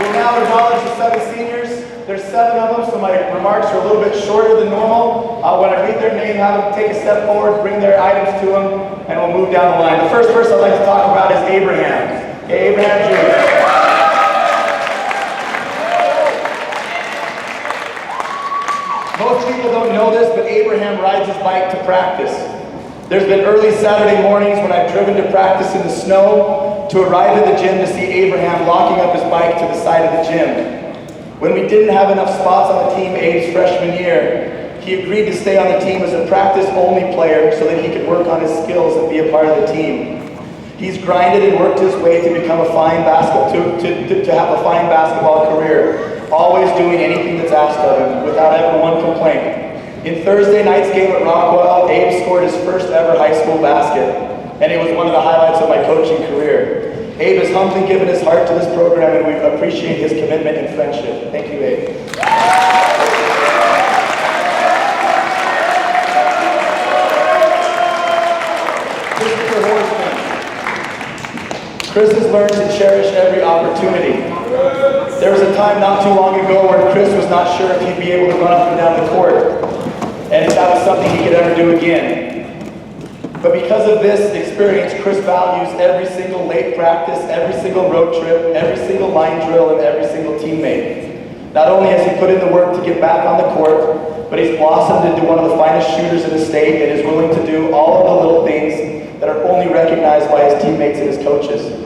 We'll now acknowledge the 7 seniors. There's 7 of them, so my remarks are a little bit shorter than normal. When I read their name, have them take a step forward, bring their items to them, and we'll move down the line. The first person I'd like to talk about is Abraham. Okay, Abraham Jr. Most people don't know this, but Abraham rides his bike to practice. There's been early Saturday mornings when I've driven to practice in the snow to arrive at the gym to see Abraham locking up his bike to the side of the gym. When we didn't have enough spots on the team Abe's freshman year, he agreed to stay on the team as a practice-only player so that he could work on his skills and be a part of the team. He's grinded and worked his way to become a fine to have a fine basketball career, always doing anything that's asked of him without ever one complaint. In Thursday night's game at Rockwell, Abe scored his first ever high school basket, and it was one of the highlights of my coaching career. Abe has humbly given his heart to this program, and we appreciate his commitment and friendship. Thank you, Abe. Chris has learned to cherish every opportunity. There was a time not too long ago where Chris was not sure if he'd be able to run up and down the court, and if that was something he could ever do again. But because of this experience, Chris values every single late practice, every single road trip, every single line drill, and every single teammate. Not only has he put in the work to get back on the court, but he's blossomed into one of the finest shooters in the state and is willing to do all of the little things that are only recognized by his teammates and his coaches.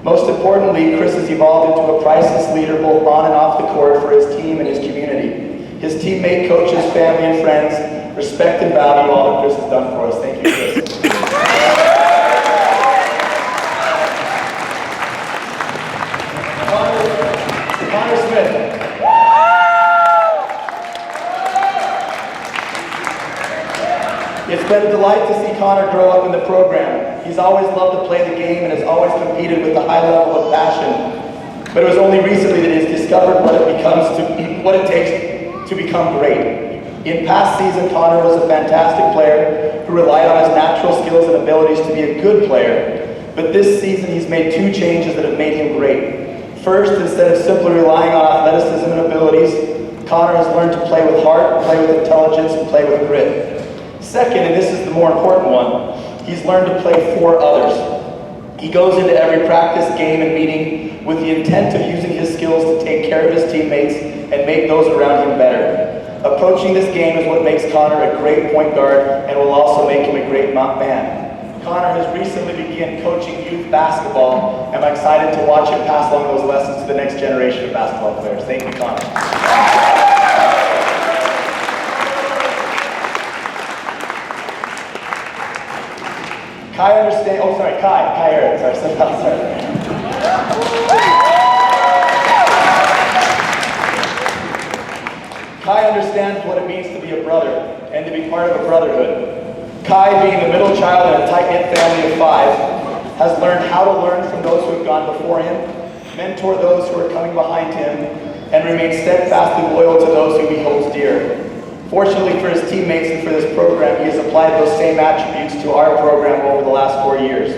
Most importantly, Chris has evolved into a priceless leader both on and off the court for his team and his community. His teammate, coaches, family, and friends respect and value all that Chris has done for us. Thank you, Chris. Connor Smith. It's been a delight to see Connor grow up in the program. He's always loved to play the game and has always competed with a high level of passion. But it was only recently that he's discovered what it takes to become great. In past season, Connor was a fantastic player who relied on his natural skills and abilities to be a good player. But this season, he's made 2 changes that have made him great. First, instead of simply relying on athleticism and abilities, Connor has learned to play with heart, play with intelligence, and play with grit. Second, and this is the more important one, he's learned to play for others. He goes into every practice, game, and meeting with the intent of using his skills to take care of his teammates and make those around him better. Approaching this game is what makes Connor a great point guard and will also make him a great man. Connor has recently begun coaching youth basketball, and I'm excited to watch him pass along those lessons to the next generation of basketball players. Thank you, Connor. Kai Eric, sorry. Kai understands what it means to be a brother and to be part of a brotherhood. Kai, being the middle child in a tight-knit family of 5, has learned how to learn from those who have gone before him, mentor those who are coming behind him, and remain steadfastly loyal to those whom he holds dear. Fortunately for his teammates and for this program, he has applied those same attributes to our program over the last 4 years.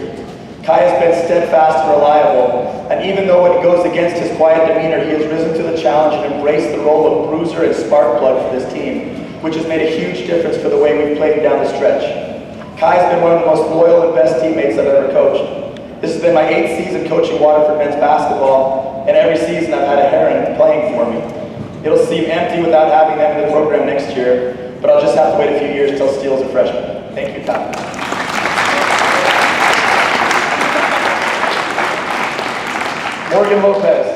Kai has been steadfast and reliable, and even though it goes against his quiet demeanor, he has risen to the challenge and embraced the role of bruiser and spark plug for this team, which has made a huge difference for the way we've played down the stretch. Kai has been one of the most loyal and best teammates I've ever coached. This has been my 8th season coaching Waterford men's basketball, and every season I've had a Heron playing for me. It'll seem empty without having them in the program next year, but I'll just have to wait a few years till Steele's a freshman. Thank you, Kai. Morgan Lopez.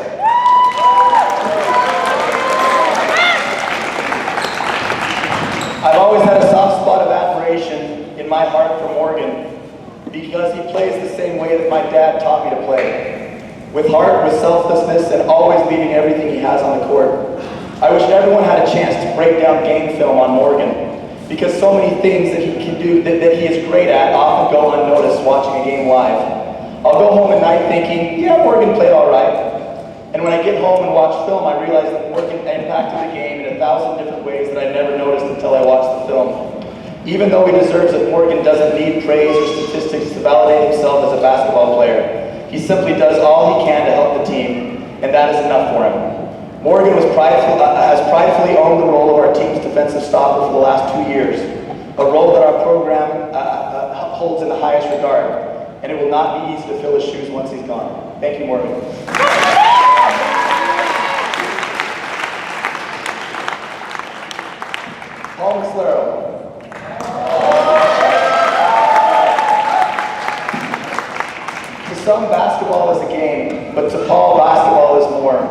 I've always had a soft spot of admiration in my heart for Morgan because he plays the same way that my dad taught me to play. With heart, with selflessness, and always leaving everything he has on the court. I wish everyone had a chance to break down game film on Morgan, because so many things that he can do, that he is great at, often go unnoticed watching a game live. I'll go home at night thinking, yeah, Morgan played all right. And when I get home and watch film, I realize that Morgan impacted the game in 1,000 different ways that I never noticed until I watched the film. Even though he deserves it, Morgan doesn't need praise or statistics to validate himself as a basketball player. He simply does all he can to help the team, and that is enough for him. Morgan has pridefully owned the role of our team's defensive stopper for the last 2 years, a role that our program holds in the highest regard, and it will not be easy to fill his shoes once he's gone. Thank you, Morgan. Paul McSlero. To some, basketball is a game, but to Paul, basketball is more.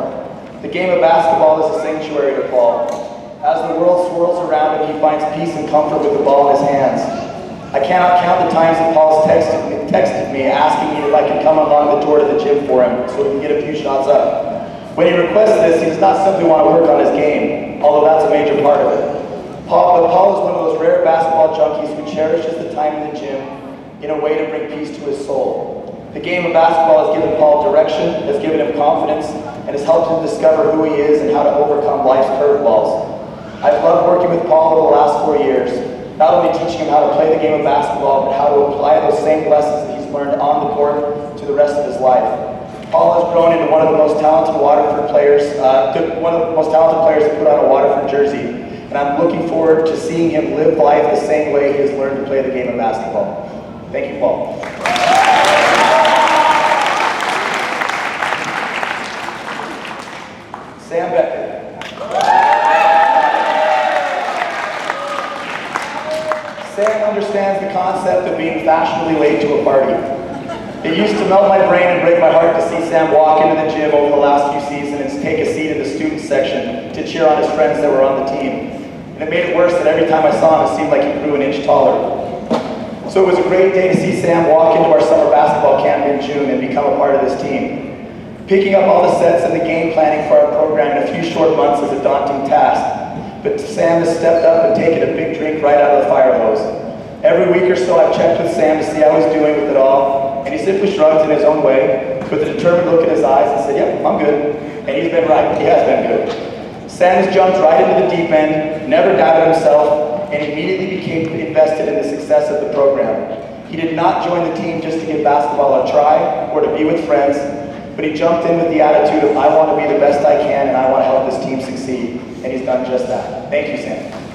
The game of basketball is a sanctuary to Paul. As the world swirls around him, he finds peace and comfort with the ball in his hands. I cannot count the times that Paul's texted me asking me if I could come along the door to the gym for him so he can get a few shots up. When he requests this, he does not simply want to work on his game, although that's a major part of it. Paul is one of those rare basketball junkies who cherishes the time in the gym in a way to bring peace to his soul. The game of basketball has given Paul direction, has given him confidence, and has helped him discover who he is and how to overcome life's curveballs. I've loved working with Paul over the last 4 years, not only teaching him how to play the game of basketball, but how to apply those same lessons that he's learned on the court to the rest of his life. Paul has grown into one of the most talented Waterford players, one of the most talented players to put on a Waterford jersey. And I'm looking forward to seeing him live life the same way he has learned to play the game of basketball. Thank you, Paul. Sam Becker. Sam understands the concept of being fashionably late to a party. It used to melt my brain and break my heart to see Sam walk into the gym over the last few seasons and take a seat in the student section to cheer on his friends that were on the team. And it made it worse that every time I saw him, it seemed like he grew an inch taller. So it was a great day to see Sam walk into our summer basketball camp in June and become a part of this team. Picking up all the sets and the game planning for our program in a few short months is a daunting task, but Sam has stepped up and taken a big drink right out of the fire hose. Every week or so I've checked with Sam to see how he's doing with it all, and he simply shrugs in his own way, with a determined look in his eyes and said, "Yep, I'm good." And he's been right, he has been good. Sam has jumped right into the deep end, never doubted himself, and immediately became invested in the success of the program. He did not join the team just to give basketball a try or to be with friends, but he jumped in with the attitude of, I want to be the best I can and I want to help this team succeed. And he's done just that. Thank you, Sam.